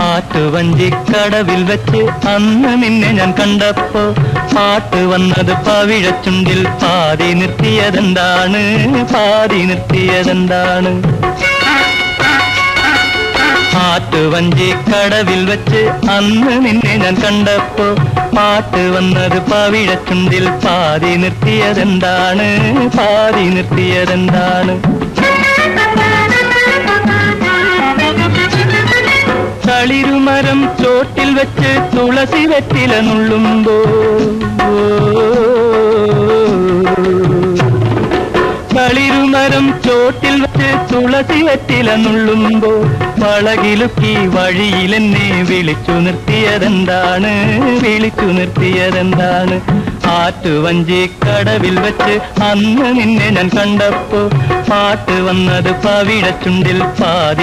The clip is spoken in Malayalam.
ആറ്റുവഞ്ചിക്കടവിൽ വെച്ച് അന്ന് നിന്നെ ഞാൻ കണ്ടപ്പോ പാട്ട് വന്നത് പവിഴച്ചുണ്ടിൽ പാതി നിർത്തിയതെന്താണ്, പാതി നിർത്തിയതെന്താണ്? ആറ്റുവഞ്ചിക്കടവിൽ വെച്ച് അന്ന് നിന്നെ ഞാൻ കണ്ടപ്പോ പാട്ട് വന്നത് പവിഴച്ചുണ്ടിൽ പാതി നിർത്തിയതെന്താണ്, പാതി നിർത്തിയതെന്താണ്? കളിരുമരം ചോട്ടിൽ വെച്ച് തുളസി വെറ്റില നുള്ളുമ്പോ, കളിരുമരം ചോട്ടിൽ വെച്ച് തുളസി വെറ്റില നുള്ളുമ്പോ വളകിലുക്കി വഴിയിലെന്നെ വിളിച്ചു നിർത്തിയതെന്താണ്, വിളിച്ചു നിർത്തിയതെന്താണ്? ആറ്റുവഞ്ചിക്കടവിൽ വെച്ച് അന്ന് നിന്നെ ഞാൻ കണ്ടപ്പോ പാട്ട് വന്നത് പവിഴച്ചുണ്ടിൽ പാതി